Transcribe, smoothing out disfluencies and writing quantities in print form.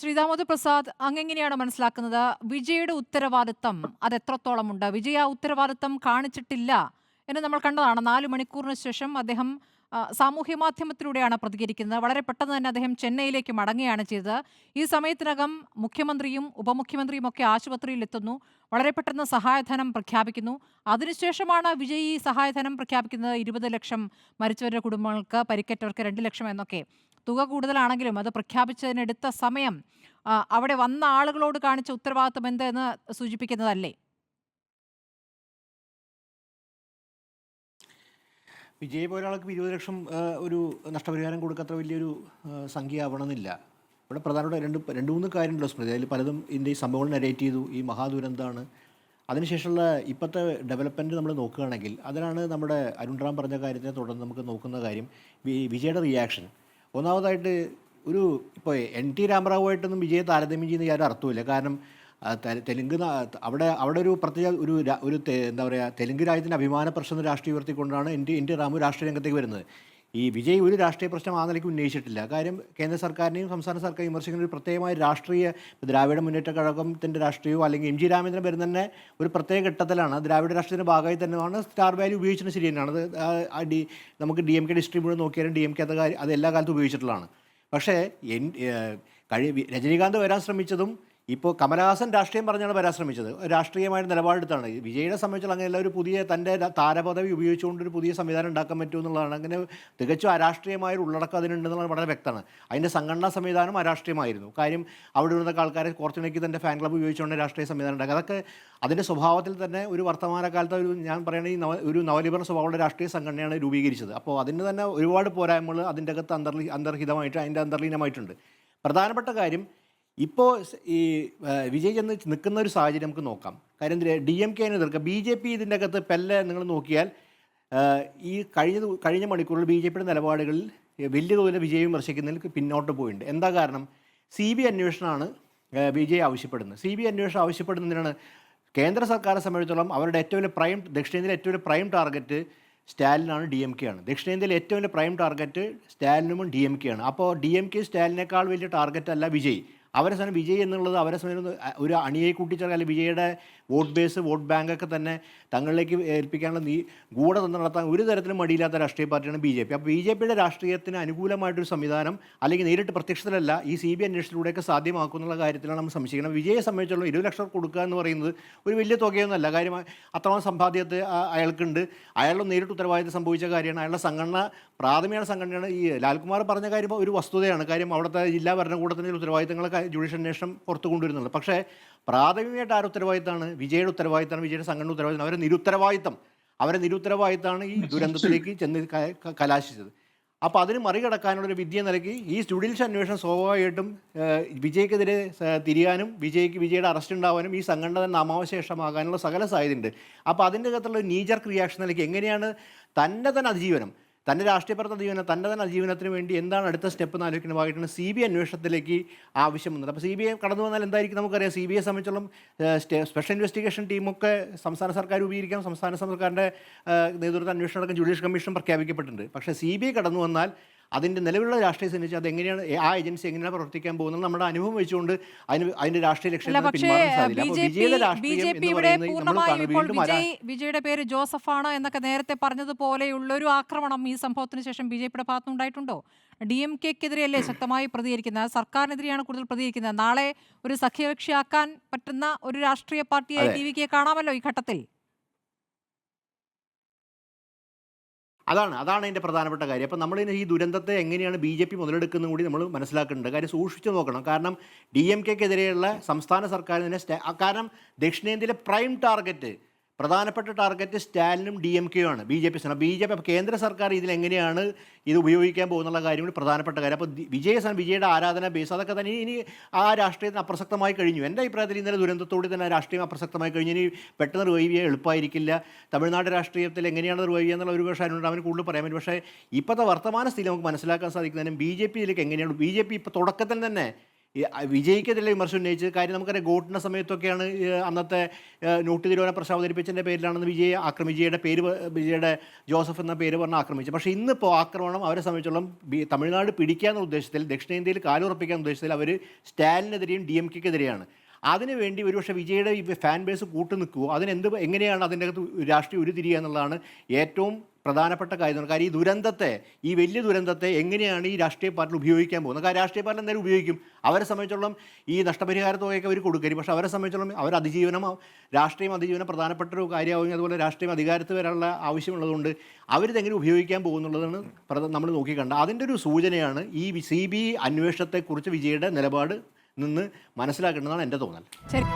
ശ്രീ പ്രസാദ്, അങ്ങെങ്ങനെയാണ് മനസ്സിലാക്കുന്നത്? വിജയുടെ ഉത്തരവാദിത്തം അത് എത്രത്തോളമുണ്ട്? വിജയ് ആ ഉത്തരവാദിത്തം കാണിച്ചിട്ടില്ല എന്ന് നമ്മൾ കണ്ടതാണ്. 4 മണിക്കൂറിന് ശേഷം അദ്ദേഹം സാമൂഹ്യ മാധ്യമത്തിലൂടെയാണ് പ്രതികരിക്കുന്നത്. വളരെ പെട്ടെന്ന് തന്നെ അദ്ദേഹം ചെന്നൈയിലേക്ക് മടങ്ങുകയാണ് ചെയ്തത്. ഈ സമയത്തിനകം മുഖ്യമന്ത്രിയും ഉപമുഖ്യമന്ത്രിയും ഒക്കെ ആശുപത്രിയിൽ എത്തുന്നു. വളരെ പെട്ടെന്ന് സഹായധനം പ്രഖ്യാപിക്കുന്നു. അതിനുശേഷമാണ് വിജയ് ഈ സഹായധനം പ്രഖ്യാപിക്കുന്നത്. 20 ലക്ഷം മരിച്ചവരുടെ കുടുംബങ്ങൾക്ക്, പരിക്കേറ്റവർക്ക് 2 ലക്ഷം എന്നൊക്കെ. തുക കൂടുതലാണെങ്കിലും അത് പ്രഖ്യാപിച്ചതിനെടുത്ത സമയം അവിടെ വന്ന ആളുകളോട് കാണിച്ച ഉത്തരവാദിത്വം എന്ത് എന്ന് സൂചിപ്പിക്കുന്നതല്ലേ? വിജയ് പോലെ ആൾക്ക് 20 ലക്ഷം ഒരു നഷ്ടപരിഹാരം കൊടുക്കാത്ര വലിയൊരു സംഖ്യ ആവണമെന്നില്ല. ഇവിടെ പ്രധാനപ്പെട്ട രണ്ട് മൂന്ന് കാര്യമുണ്ടല്ലോ സ്മൃതി. അതിൽ പലതും ഇതിൻ്റെ ഈ സംഭവങ്ങൾ നരേറ്റ് ചെയ്തു. ഈ മഹാദുരന്തമാണ്. അതിനുശേഷമുള്ള ഇപ്പോഴത്തെ ഡെവലപ്മെൻറ്റ് നമ്മൾ നോക്കുകയാണെങ്കിൽ അതിനാണ് നമ്മുടെ അരുൺ റാം പറഞ്ഞ കാര്യത്തിനെ തുടർന്ന് നമുക്ക് നോക്കുന്ന കാര്യം വിജയുടെ റിയാക്ഷൻ. ഒന്നാമതായിട്ട് ഇപ്പോൾ NT രാമറാവുമായിട്ടൊന്നും വിജയെ താരതമ്യം ചെയ്യുന്ന യാതൊരു അർത്ഥമില്ല. കാരണം തെലുങ്ക് അവിടെ ഒരു പ്രത്യേക എന്താ പറയുക, തെലുങ്ക് രാജ്യത്തിൻ്റെ അഭിമാന പ്രശ്നം രാഷ്ട്രീയം ഉയർത്തിക്കൊണ്ടാണ് NT രാമു രാഷ്ട്രീയ രംഗത്തേക്ക് വരുന്നത്. ഈ വിജയ് ഒരു രാഷ്ട്രീയ പ്രശ്നം ആ നിലയ്ക്ക് ഉന്നയിച്ചിട്ടില്ല. കാര്യം കേന്ദ്ര സർക്കാരിനെയും സംസ്ഥാന സർക്കാർ വിമർശിക്കുന്ന ഒരു പ്രത്യേകമായ രാഷ്ട്രീയ ദ്രാവിഡ മുന്നേറ്റ കഴകത്തിൻ്റെ രാഷ്ട്രീയമോ അല്ലെങ്കിൽ MG രാമേന്ദ്രൻ വരുന്ന തന്നെ ഒരു പ്രത്യേക ഘട്ടത്തിലാണ്. ദ്രാവിഡ രാഷ്ട്രീയത്തിൻ്റെ ഭാഗമായി തന്നെയാണ് സ്റ്റാർ വാല്യൂ ഉപയോഗിച്ചിട്ട് ശരി തന്നെയാണ്. അത് നമുക്ക് DMK ഡിസ്ട്രിക്ട് മുഴുവൻ നോക്കിയാലും DMK അത് എല്ലാ കാലത്തും ഉപയോഗിച്ചിട്ടുള്ളതാണ്. പക്ഷേ രജനീകാന്ത് വരാൻ ശ്രമിച്ചതും ഇപ്പോൾ കമലഹാസൻ രാഷ്ട്രീയം പറഞ്ഞാണ് വരാൻ ശ്രമിച്ചത്. രാഷ്ട്രീയമായിട്ട് നിലപാടെടുത്താണ്. വിജയിനെ സംബന്ധിച്ചുള്ള അങ്ങനെയുള്ള ഒരു പുതിയ തൻ്റെ താരപദവി ഉപയോഗിച്ചുകൊണ്ടൊരു പുതിയ സംവിധാനം ഉണ്ടാക്കാൻ പറ്റുമെന്നുള്ളതാണ്. അങ്ങനെ തികച്ചും അരാഷ്ട്രീയമായൊരു ഉള്ളടക്കം അതിനുണ്ടെന്നുള്ളത് വളരെ വ്യക്തമാണ്. അതിൻ്റെ സംഘടനാ സംവിധാനം അരാഷ്ട്രീയമായിരുന്നു. കാര്യം അവിടെ വരുന്ന ആൾക്കാരെ കോർത്തിണക്കി തൻ്റെ ഫാൻ ക്ലബ്ബ് ഉപയോഗിച്ചുകൊണ്ട് രാഷ്ട്രീയ സംവിധാനം ഉണ്ടാക്കുക. അതൊക്കെ അതിൻ്റെ സ്വഭാവത്തിൽ തന്നെ ഒരു വർത്തമാനകാലത്ത് ഞാൻ പറയുന്നത് ഒരു നവലിബറൽ സ്വഭാവമുള്ള രാഷ്ട്രീയ സംഘടനയാണ് രൂപീകരിച്ചത്. അപ്പോൾ അതിന് തന്നെ ഒരുപാട് പോരായ്മകൾ അതിൻ്റെ അകത്ത് അന്തർഹിതമായിട്ട് അതിൻ്റെ അന്തർലീനമായിട്ടുണ്ട്. പ്രധാനപ്പെട്ട കാര്യം ഇപ്പോൾ ഈ വിജയ് ചെന്ന് നിൽക്കുന്ന ഒരു സാഹചര്യം നമുക്ക് നോക്കാം. കാര്യം DMK എതിർക്കുക BJP ഇതിൻ്റെ അകത്ത് നിങ്ങൾ നോക്കിയാൽ ഈ കഴിഞ്ഞ മണിക്കൂറിൽ BJPയുടെ നിലപാടുകളിൽ വലിയ തോതിൽ വിജയ് വിമർശിക്കുന്നതിൽ പിന്നോട്ട് പോയിട്ടുണ്ട്. എന്താ കാരണം? CBI അന്വേഷണമാണ് വിജയ് ആവശ്യപ്പെടുന്നത്. CBI അന്വേഷണം ആവശ്യപ്പെടുന്നതിനാണ് കേന്ദ്ര സർക്കാരെ സംബന്ധിച്ചിടത്തോളം അവരുടെ ഏറ്റവും വലിയ ദക്ഷിണേന്ത്യയിലെ ഏറ്റവും വലിയ പ്രൈം ടാർഗറ്റ് സ്റ്റാലിനാണ്, DMK ആണ്. ദക്ഷിണേന്ത്യയിലെ ഏറ്റവും വലിയ പ്രൈം ടാർഗറ്റ് സ്റ്റാലിനും DMK ആണ്. അപ്പോൾ DMK സ്റ്റാലിനേക്കാൾ വലിയ ടാർഗറ്റ് അല്ല വിജയ്. അവരെ സമയം വിജയ് എന്നുള്ളത് അവരെ സമയം ഒരു അണിയെ കൂട്ടിച്ചേർക്കുക, അല്ലെങ്കിൽ വിജയുടെ വോട്ട് ബേസ് വോട്ട് ബാങ്കൊക്കെ തന്നെ തങ്ങളിലേക്ക് ഏൽപ്പിക്കാനുള്ള ഗൂഢതന്ത്രം നടത്താൻ ഒരു തരത്തിലും മടിയില്ലാത്ത രാഷ്ട്രീയ പാർട്ടിയാണ് BJP. അപ്പോൾ BJPയുടെ രാഷ്ട്രീയത്തിന് അനുകൂലമായിട്ടൊരു സംവിധാനം അല്ലെങ്കിൽ നേരിട്ട് പ്രത്യക്ഷത്തിലല്ല ഈ CBI അന്വേഷണത്തിലൂടെയൊക്കെ സാധ്യമാക്കുന്നുള്ള കാര്യത്തിലാണ് നമ്മൾ സംശയിക്കണം. വിജയെ സംബന്ധിച്ചുള്ള 20 ലക്ഷം കൊടുക്കുക എന്ന് പറയുന്നത് ഒരു വലിയ തുകയൊന്നുമല്ല. കാര്യം അത്രയും സമ്പാദ്യത്തെ അയാൾക്കുണ്ട്. അയാളുടെ നേരിട്ട് ഉത്തരവാദിത്തം സംഭവിച്ച കാര്യമാണ്. അയാളുടെ സംഘടന പ്രാഥമിക സംഘടനയാണ്. ഈ ലാൽകുമാർ പറഞ്ഞ കാര്യം ഒരു വസ്തുതയാണ്. കാര്യം അവിടുത്തെ ജില്ലാ ഭരണകൂടത്തിൻ്റെ ഉത്തരവാദിത്തങ്ങളൊക്കെ ജുഡീഷ്യൽ അന്വേഷണം പുറത്തു കൊണ്ടുവരുന്നുള്ളൂ. പക്ഷേ പ്രാഥമികമായിട്ട് ആരുടെ ഉത്തരവാദിത്തമാണ്? വിജയുടെ ഉത്തരവാദിത്തമാണ്, വിജയുടെ സംഘടന ഉത്തരവാദിത്തം. അവരെ നിരുത്തരവാദിത്തമാണ് ഈ ദുരന്തത്തിലേക്ക് ചെന്ന് കലാശിച്ചത്. അപ്പോൾ അതിന് മറികടക്കാനുള്ളൊരു വിദ്യ നിലയ്ക്ക് ഈ ജുഡീഷ്യൽ അന്വേഷണം സ്വാഭാവികമായിട്ടും വിജയ്ക്കെതിരെ തിരിയാനും വിജയുടെ അറസ്റ്റ് ഉണ്ടാവാനും ഈ സംഘടന നാമാവശേഷമാകാനുള്ള സകല സാധ്യതയുണ്ട്. അപ്പോൾ അതിൻ്റെ അകത്തുള്ള നീജർക്ക് റിയാക്ഷൻ നിലയ്ക്ക് എങ്ങനെയാണ് തന്നെ അതിജീവനം, തൻ്റെ രാഷ്ട്രീയപരത്തെ ജീവനം, തൻ്റെ തന്നെ അതിജീവനത്തിന് വേണ്ടി എന്താണ് അടുത്ത സ്റ്റെപ്പ് എന്ന് ആലോചിക്കുന്ന ഭാഗമായിട്ടാണ് CBI അന്വേഷണത്തിലേക്ക് ആവശ്യം വന്നത്. അപ്പോൾ CBI കടന്നു വന്നാൽ എന്തായിരിക്കും നമുക്കറിയാം. CBIയെ സംബന്ധിച്ചോളം സ്പെഷ്യൽ ഇൻവെസ്റ്റിഗേഷൻ ടീമൊക്കെ സംസ്ഥാന സർക്കാർ രൂപീകരിക്കാം. സംസ്ഥാന സർക്കാരിൻ്റെ നേതൃത്വത്തിൽ അന്വേഷണം നടക്കാൻ ജുഡീഷ്യൽ കമ്മീഷൻ പ്രഖ്യാപിക്കപ്പെട്ടിട്ടുണ്ട്. പക്ഷേ CBI കടന്നു വന്നാൽ അതിൻ്റെ നിലവിലുള്ള രാഷ്ട്രീയ സംബന്ധിച്ച് അതെങ്ങനെയാണ് ആ ഏജൻസി എങ്ങനെയാണ് പ്രവർത്തിക്കാൻ പോകുന്നത് നമ്മുടെ അനുഭവം വെച്ചുകൊണ്ട് അതിൻ്റെ രാഷ്ട്രീയ ലക്ഷ്യങ്ങൾ പിന്മാറാൻ സാധിക്കില്ല. അപ്പോൾ വിജയുടെ രാഷ്ട്രീയം എന്ന് പറയുന്നത് വിജയുടെ പേര് ജോസഫാണ് എന്നൊക്കെ നേരത്തെ പറഞ്ഞതുപോലെയുള്ള ഒരു ആക്രമണം ഈ സംഭവത്തിന് ശേഷം BJPയുടെ ഭാഗത്തുനിന്നുണ്ടായിട്ടുണ്ടോ? DMKക്കെതിരെയല്ലേ ശക്തമായി പ്രതികരിക്കുന്നത്? സർക്കാരിനെതിരെയാണ് കൂടുതൽ പ്രതികരിക്കുന്നത്. നാളെ ഒരു സഖ്യകക്ഷിയാക്കാൻ പറ്റുന്ന ഒരു രാഷ്ട്രീയ പാർട്ടിയായി TVKയെ കാണാമല്ലോ ഈ ഘട്ടത്തിൽ. അതാണ് അതിൻ്റെ പ്രധാനപ്പെട്ട കാര്യം. അപ്പോൾ നമ്മളിനി ഈ ദുരന്തത്തെ എങ്ങനെയാണ് BJP മുതലെടുക്കുന്നത് കൂടി നമ്മൾ മനസ്സിലാക്കേണ്ടത്. കാര്യം സൂക്ഷിച്ചു നോക്കണം. കാരണം DMKക്കെതിരെയുള്ള സംസ്ഥാന സർക്കാരിനെ കാരണം ദക്ഷിണേന്ത്യയിലെ പ്രൈം ടാർഗറ്റ് പ്രധാനപ്പെട്ട ടാർഗറ്റ് സ്റ്റാലിനും DMKയും ആണ്. BJP അപ്പോൾ കേന്ദ്ര സർക്കാർ ഇതിലെങ്ങനെയാണ് ഇത് ഉപയോഗിക്കാൻ പോകുന്നുള്ള കാര്യം കൂടി പ്രധാനപ്പെട്ട കാര്യം. അപ്പോൾ വിജയുടെ ആരാധന ബേസ് അതൊക്കെ തന്നെ ഇനി ആ രാഷ്ട്രീയത്തിന് അപ്രസക്തമായി കഴിഞ്ഞു. എൻ്റെ അഭിപ്രായത്തിൽ ഇന്നലെ ദുരന്തത്തോടെ തന്നെ രാഷ്ട്രീയം അപ്രസക്തമായി കഴിഞ്ഞു. ഇനി പെട്ടെന്ന് റിവൈവ് ചെയ്യാൻ എളുപ്പമായിരിക്കില്ല. തമിഴ്നാട് രാഷ്ട്രീയത്തിൽ എങ്ങനെയാണ് റിവൈവ് ചെയ്യുക എന്നുള്ള ഒരു പക്ഷേ അവന് കൂടുതൽ പറയാൻ പറ്റും. പക്ഷേ ഇപ്പോഴത്തെ വർത്തമാന സ്ഥിതി നമുക്ക് മനസ്സിലാക്കാൻ സാധിക്കുന്നതിനും BJP ഇതിലേക്ക് എങ്ങനെയാണ് BJP ഇപ്പോൾ തുടക്കത്തിൽ തന്നെ വിജയ്ക്കെതിരെ വിമർശനം ഉന്നയിച്ചത്. കാര്യം നമുക്കറിയാം, ഗോട്ടിൻ്റെ സമയത്തൊക്കെയാണ് അന്നത്തെ നോട്ട് നിരോധന പ്രശ്നം അവതരിപ്പിച്ചതിൻ്റെ പേരിലാണെന്ന് വിജയുടെ ജോസഫ് എന്ന പേര് പറഞ്ഞ് ആക്രമിച്ചത്. പക്ഷേ ഇന്നിപ്പോൾ ആക്രമണം അവരെ സംബന്ധിച്ചോളം തമിഴ്നാട് പിടിക്കാനുള്ള ഉദ്ദേശത്തിൽ, ദക്ഷിണേന്ത്യയിൽ കാലുറപ്പിക്കാൻ ഉദ്ദേശത്തിൽ അവർ സ്റ്റാലിനെതിരെയും DMK-ക്കെതിരെയാണ്. അതിനുവേണ്ടി ഒരുപക്ഷെ വിജയുടെ ഈ ഫാൻ ബേസ് കൂട്ടു നിൽക്കുമോ, എങ്ങനെയാണ് അതിൻ്റെ അകത്ത് രാഷ്ട്രീയം ഉരുത്തിരിയുക എന്നുള്ളതാണ് ഏറ്റവും പ്രധാനപ്പെട്ട കാര്യം. കാര്യം ഈ വലിയ ദുരന്തത്തെ എങ്ങനെയാണ് ഈ രാഷ്ട്രീയ പാർട്ടി ഉപയോഗിക്കാൻ പോകുന്നത്? കാരണം രാഷ്ട്രീയ പാർട്ടി എന്തായാലും ഉപയോഗിക്കും. അവരെ സംബന്ധിച്ചോളം ഈ നഷ്ടപരിഹാര തുകയൊക്കെ അവർ കൊടുക്കരുത്. പക്ഷേ അവരെ സംബന്ധിച്ചോളം രാഷ്ട്രീയം അതിജീവനം പ്രധാനപ്പെട്ട ഒരു കാര്യമാവുകയും അതുപോലെ രാഷ്ട്രീയം അധികാരത്തിൽ വരാനുള്ള ആവശ്യമുള്ളതുകൊണ്ട് അവരിതെങ്ങനെ ഉപയോഗിക്കാൻ പോകുന്നുള്ളതാണ് നമ്മൾ നോക്കിക്കണ്ടത്. അതിൻ്റെ ഒരു സൂചനയാണ് ഈ CBI അന്വേഷണത്തെക്കുറിച്ച് വിജയുടെ നിലപാട് നിന്ന് മനസ്സിലാക്കേണ്ടതാണ് എൻ്റെ തോന്നൽ. ശരി.